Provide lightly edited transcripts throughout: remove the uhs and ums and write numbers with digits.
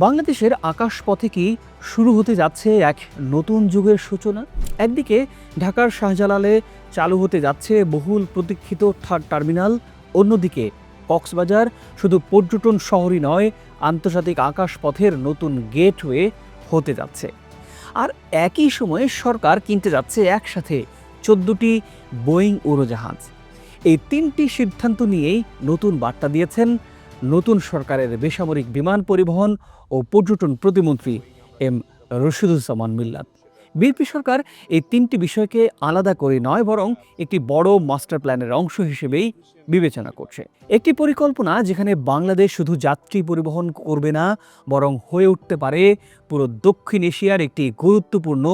বাংলাদেশের আকাশপথে কি শুরু হতে যাচ্ছে এক নতুন যুগের সূচনা? একদিকে ঢাকার শাহজালালে চালু হতে যাচ্ছে বহুল প্রতীক্ষিত থার্ড টার্মিনাল, অন্যদিকে কক্সবাজার শুধু পর্যটন শহরই নয়, আন্তর্জাতিক আকাশপথের নতুন গেটওয়ে হতে যাচ্ছে। আর একই সময়ে সরকার কিনতে যাচ্ছে একসাথে 14টি বোয়িং উড়োজাহাজ। এই তিনটি সিদ্ধান্ত নিয়েই নতুন বার্তা দিয়েছেন নতুন সরকারের বেসামরিক বিমান পরিবহন ও পর্যটন প্রতিমন্ত্রী এম রশিদুজ্জামান মিল্লাত। বিএনপি সরকার এই তিনটি বিষয়কে আলাদা করে নয়, বরং একটি বড় মাস্টার প্ল্যানের অংশ হিসেবেই বিবেচনা করছে। একটি পরিকল্পনা যেখানে বাংলাদেশ শুধু যাত্রী পরিবহন করবে না, বরং হয়ে উঠতে পারে পুরো দক্ষিণ এশিয়ার একটি গুরুত্বপূর্ণ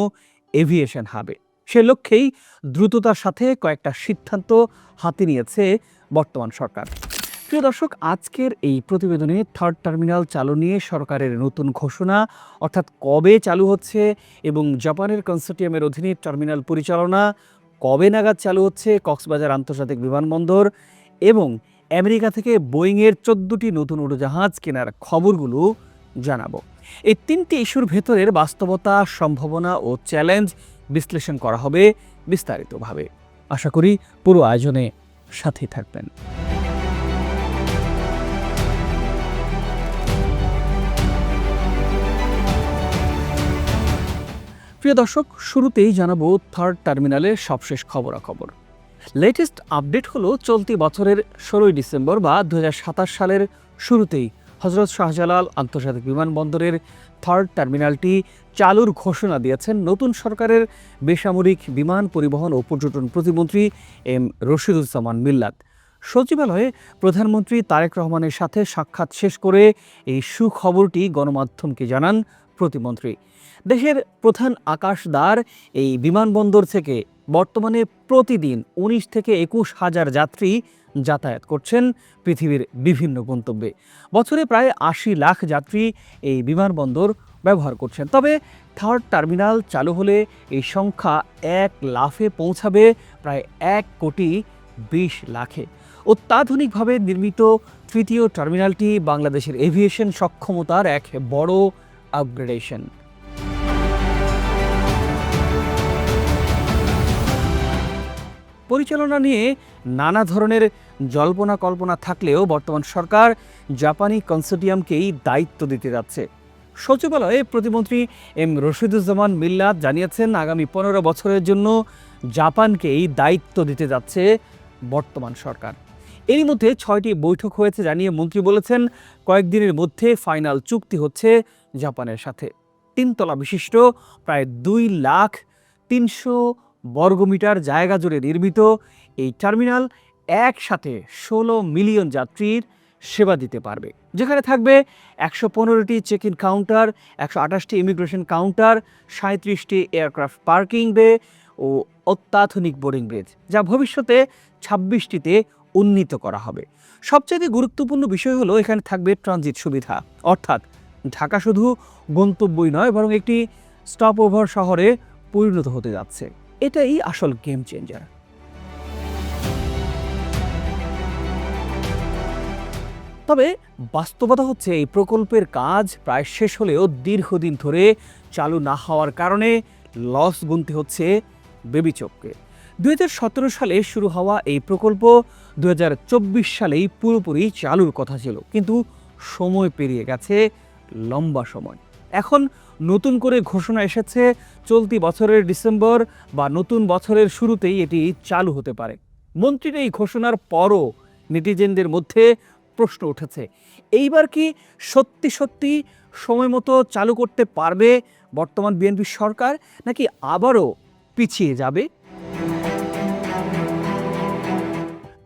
এভিয়েশন হাবে। সে লক্ষ্যেই দ্রুততার সাথে কয়েকটা সিদ্ধান্ত হাতে নিয়েছে বর্তমান সরকার। প্রিয় দর্শক, আজকের এই প্রতিবেদনে থার্ড টার্মিনাল চালু নিয়ে সরকারের নতুন ঘোষণা, অর্থাৎ কবে চালু হচ্ছে এবং জাপানের কনসোর্টিয়ামের অধীনে টার্মিনাল পরিচালনা, কবে নাগাদ চালু হচ্ছে কক্সবাজার আন্তর্জাতিক বিমানবন্দর এবং আমেরিকা থেকে বোয়িংয়ের 14টি নতুন উড়োজাহাজ কেনার খবরগুলো জানাবো। এই তিনটি ইস্যুর ভেতরের বাস্তবতা, সম্ভাবনা ও চ্যালেঞ্জ বিশ্লেষণ করা হবে বিস্তারিতভাবে। আশা করি পুরো আয়োজনে সাথেই থাকবেন। প্রিয় দর্শক, শুরুতেই জানাবো থার্ড টার্মিনালের সবশেষ খবরাখবর। লেটেস্ট আপডেট হলো চলতি বছরের 16ই ডিসেম্বর বা 2027 সালের শুরুতেই হজরত শাহজালাল আন্তর্জাতিক বিমানবন্দরের থার্ড টার্মিনালটি চালুর ঘোষণা দিয়েছেন নতুন সরকারের বেসামরিক বিমান পরিবহন ও পর্যটন প্রতিমন্ত্রী এম রশিদুজ্জামান মিল্লাত। সচিবালয়ে প্রধানমন্ত্রী তারেক রহমানের সাথে সাক্ষাৎ শেষ করে এই সুখবরটি গণমাধ্যমকে জানান প্রতিমন্ত্রী। দেশের প্রধান আকাশদ্বার এই বিমানবন্দর থেকে বর্তমানে প্রতিদিন 19 থেকে 21 হাজার যাত্রী যাতায়াত করছেন পৃথিবীর বিভিন্ন গন্তব্যে। বছরে প্রায় 80 লাখ যাত্রী এই বিমানবন্দর ব্যবহার করছেন। তবে থার্ড টার্মিনাল চালু হলে এই সংখ্যা 1 লাফে পৌঁছাবে প্রায় 1,20 লাখে। অত্যাধুনিকভাবে নির্মিত তৃতীয় টার্মিনালটি বাংলাদেশের এভিয়েশন সক্ষমতার এক বড় আপগ্রেডেশন। পরিচালনা নিয়ে নানা ধরনের জল্পনা কল্পনা থাকলেও বর্তমান সরকার জাপানি কনসোর্টিয়ামকেই দায়িত্ব দিতে যাচ্ছে। সচিবালয়ে প্রতিমন্ত্রী এম রশিদুজ্জামান মিল্লাত জানিয়েছেন, আগামী 15 বছরের জন্য জাপানকেই দায়িত্ব দিতে যাচ্ছে বর্তমান সরকার। এরই মধ্যে 6টি বৈঠক হয়েছে জানিয়ে মন্ত্রী বলেছেন, কয়েকদিনের মধ্যে ফাইনাল চুক্তি হচ্ছে জাপানের সাথে। 3 তলা বিশিষ্ট প্রায় 2,03,000 বর্গমিটার জায়গা জুড়ে নির্মিত এই টার্মিনাল একসাথে 16 মিলিয়ন যাত্রীর সেবা দিতে পারবে, যেখানে থাকবে 115টি চেক ইন কাউন্টার, 128টি ইমিগ্রেশন কাউন্টার, 37টি এয়ারক্রাফট পার্কিং বে ও অত্যাধুনিক বোর্ডিং ব্রিজ, যা ভবিষ্যতে 26টিতে উন্নীত করা হবে। সবচেয়ে গুরুত্বপূর্ণ বিষয় হলো এখানে থাকবে ট্রানজিট সুবিধা, অর্থাৎ ঢাকা শুধু গন্তব্যই নয়, বরং একটি স্টপ ওভার শহরে পরিণত হতে যাচ্ছে। এটাই আসল গেম চেঞ্জার। তবে বাস্তবতা হচ্ছে, এই প্রকল্পের কাজ প্রায় শেষ হলেও দীর্ঘদিন ধরে চালু না হওয়ার কারণে লস গুনতে হচ্ছে বেবি চোখকে। 2017 সালে শুরু হওয়া এই প্রকল্প 2024 সালেই পুরোপুরি চালুর কথা ছিল, কিন্তু সময় পেরিয়ে গেছে লম্বা সময়। এখন নতুন করে ঘোষণা এসেছে চলতি বছরের ডিসেম্বর বা নতুন বছরের শুরুতেই এটি চালু হতে পারে। মন্ত্রীর এই ঘোষণার পরও নেটিজেনদের মধ্যে প্রশ্ন উঠেছে, এইবার কি সত্যি সত্যি সময় মতো চালু করতে পারবে বর্তমান বিএনপি সরকার, নাকি আবারও পিছিয়ে যাবে?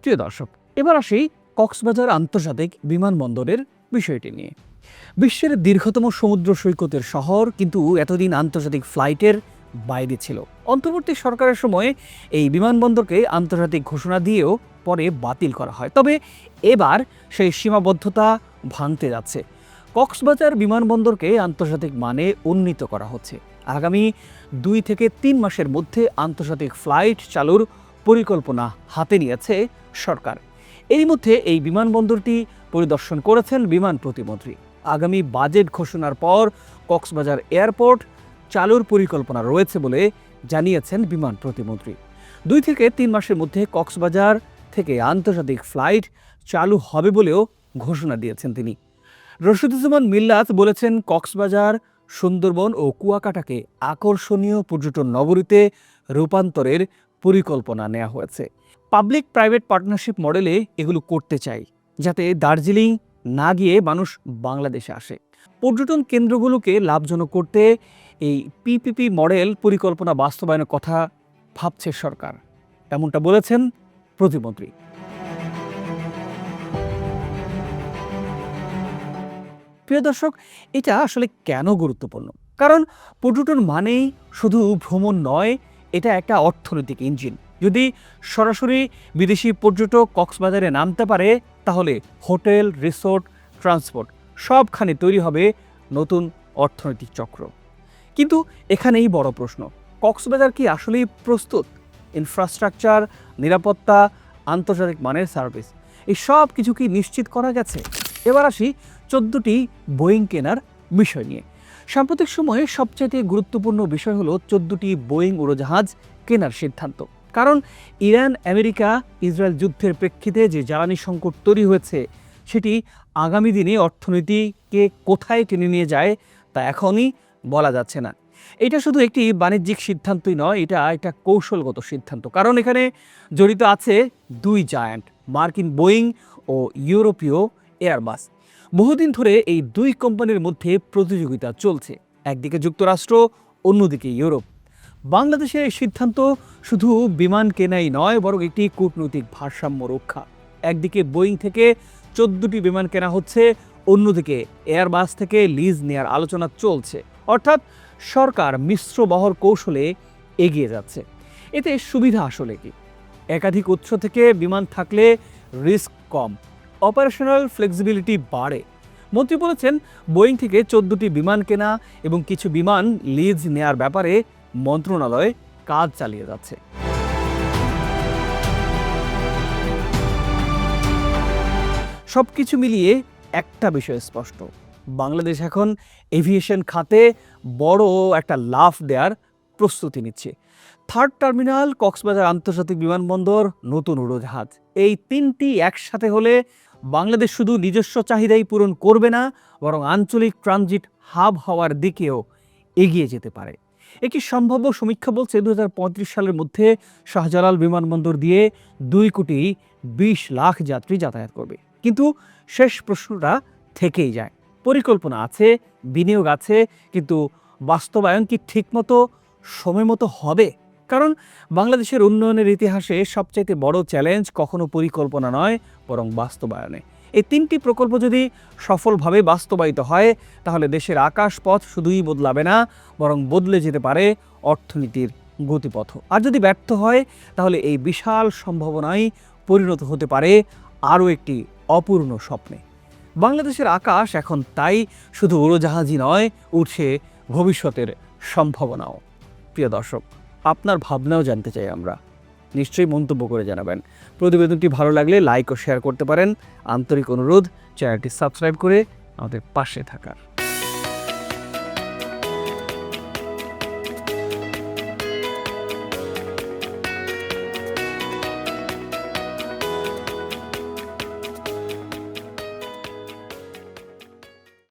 প্রিয় দর্শক, এবার আসি কক্সবাজার আন্তর্জাতিক বিমানবন্দরের বিষয়টি নিয়ে। বিশ্বের দীর্ঘতম সমুদ্র সৈকতের শহর, কিন্তু এতদিন আন্তর্জাতিক ফ্লাইটের বাইরে ছিল। অন্তর্বর্তী সরকারের সময়ে এই বিমানবন্দরকে আন্তর্জাতিক ঘোষণা দিয়েও পরে বাতিল করা হয়। তবে এবার সেই সীমাবদ্ধতা ভাঙতে যাচ্ছে। কক্সবাজার বিমানবন্দরকে আন্তর্জাতিক মানে উন্নীত করা হচ্ছে। আগামী 2 থেকে 3 মাসের মধ্যে আন্তর্জাতিক ফ্লাইট চালুর পরিকল্পনা হাতে নিয়েছে সরকার। এরই মধ্যে এই বিমানবন্দরটি পরিদর্শন করেছেন বিমান প্রতিমন্ত্রী। আগামী বাজেট ঘোষণার পর কক্সবাজার এয়ারপোর্ট চালুর পরিকল্পনা রয়েছে বলে জানিয়েছেন বিমান প্রতিমন্ত্রী। 2 থেকে 3 মাসের মধ্যে কক্সবাজার থেকে আন্তর্জাতিক ফ্লাইট চালু হবে বলেও ঘোষণা দিয়েছেন তিনি। রশিদুজ্জামান মিল্লাত বলেছেন, কক্সবাজার, সুন্দরবন ও কুয়াকাটাকে আকর্ষণীয় পর্যটন নগরীতে রূপান্তরের পরিকল্পনা নেওয়া হয়েছে। পাবলিক প্রাইভেট পার্টনারশিপ মডেলে এগুলো করতে চাই, যাতে দার্জিলিং না গিয়ে মানুষ বাংলাদেশে আসে। পর্যটন কেন্দ্রগুলোকে লাভজনক করতে এই পিপিপি মডেল পরিকল্পনা বাস্তবায়নের কথা ভাবছে সরকার, এমনটা বলেছেন প্রতিমন্ত্রী। প্রিয় দর্শক, এটা আসলে কেন গুরুত্বপূর্ণ? কারণ পর্যটন মানেই শুধু ভ্রমণ নয়, এটা একটা অর্থনৈতিক ইঞ্জিন। যদি সরাসরি বিদেশি পর্যটক কক্সবাজারে নামতে পারে, তাহলে হোটেল, রিসোর্ট, ট্রান্সপোর্ট সবখানে তৈরি হবে নতুন অর্থনৈতিক চক্র। কিন্তু এখানেই বড় প্রশ্ন, কক্সবাজার কি আসলেই প্রস্তুত? ইনফ্রাস্ট্রাকচার, নিরাপত্তা, আন্তর্জাতিক মানের সার্ভিস, এই সব কিছু কি নিশ্চিত করা গেছে? এবার আসি 14টি বোয়িং কেনার বিষয় নিয়ে। সাম্প্রতিক সময়ে সবচেয়ে গুরুত্বপূর্ণ বিষয় হলো 14টি বোয়িং উড়োজাহাজ কেনার সিদ্ধান্ত। কারণ ইরান, আমেরিকা, ইসরায়েল যুদ্ধের প্রেক্ষিতে যে জ্বালানি সংকট তৈরি হয়েছে, সেটি আগামী দিনে অর্থনীতিকে কোথায় টেনে নিয়ে যায় তা এখনই বলা যাচ্ছে না। এটা শুধু একটি বাণিজ্যিক সিদ্ধান্তই নয়, এটা একটা কৌশলগত সিদ্ধান্ত। কারণ এখানে জড়িত আছে 2 জায়ান্ট, মার্কিন বোয়িং ও ইউরোপীয় এয়ারবাস। বহুদিন ধরে এই 2 কোম্পানির মধ্যে প্রতিযোগিতা চলছে, একদিকে যুক্তরাষ্ট্র, অন্যদিকে ইউরোপ। বাংলাদেশের এই সিদ্ধান্ত শুধু বিমান কেনাই নয়, বরং একটি কূটনৈতিক ভারসাম্য রক্ষা। একদিকে বোয়িং থেকে 14টি বিমান কেনা হচ্ছে, অন্যদিকে এয়ারবাস থেকে লিজ নেয়ার আলোচনা চলছে। অর্থাৎ সরকার মিশ্র বহর কৌশলে এগিয়ে যাচ্ছে। এতে সুবিধা আসলে কি? একাধিক উৎস থেকে বিমান থাকলে রিস্ক কম, অপারেশনাল ফ্লেক্সিবিলিটি বাড়ে। মন্ত্রী বলেছেন, বোয়িং থেকে 14টি বিমান কেনা এবং কিছু বিমান লিজ নেয়ার ব্যাপারে মন্ত্রণালয় কাজ চালিয়ে যাচ্ছে। সবকিছু মিলিয়ে একটা বিষয় স্পষ্ট, বাংলাদেশ এখন এভিয়েশন খাতে বড় একটা লাফ দেওয়ার প্রস্তুতি নিচ্ছে। 3rd টার্মিনাল, কক্সবাজার আন্তর্জাতিক বিমানবন্দর, নতুন উড়োজাহাজ, এই 3টি একসাথে হলে বাংলাদেশ শুধু নিজস্ব চাহিদাই পূরণ করবে না, বরং আঞ্চলিক ট্রানজিট হাব হওয়ার দিকেও এগিয়ে যেতে পারে। একটি সম্ভাব্য সমীক্ষা বলছে 2035 সালের মধ্যে শাহজালাল বিমানবন্দর দিয়ে 2,20,00,000 যাত্রী যাতায়াত করবে। কিন্তু শেষ প্রশ্নটা থেকেই যায়, পরিকল্পনা আছে, বিনিয়োগ আছে, কিন্তু বাস্তবায়ন কি ঠিকমতো সময় মতো হবে? কারণ বাংলাদেশের উন্নয়নের ইতিহাসে সবচাইতে বড় চ্যালেঞ্জ কখনো পরিকল্পনা নয়, বরং বাস্তবায়নে। এই 3টি প্রকল্প যদি সফলভাবে বাস্তবায়িত হয়, তাহলে দেশের আকাশপথ শুধুই বদলাবে না, বরং বদলে যেতে পারে অর্থনীতির গতিপথ। আর যদি ব্যর্থ হয়, তাহলে এই বিশাল সম্ভাবনাই পরিণত হতে পারে আরও একটি অপূর্ণ স্বপ্নে। বাংলাদেশের আকাশ এখন তাই শুধু উড়োজাহাজই নয়, উঠছে ভবিষ্যতের সম্ভাবনাও। প্রিয় দর্শক, আপনার ভাবনাও জানতে চাই আমরা, নিশ্চয়ই মন্তব্য করে জানাবেন। প্রতিবেদনটি ভালো লাগলে লাইক ও শেয়ার করতে পারেন। আন্তরিক অনুরোধ চ্যানেলটি সাবস্ক্রাইব করে আমাদের পাশে থাকার।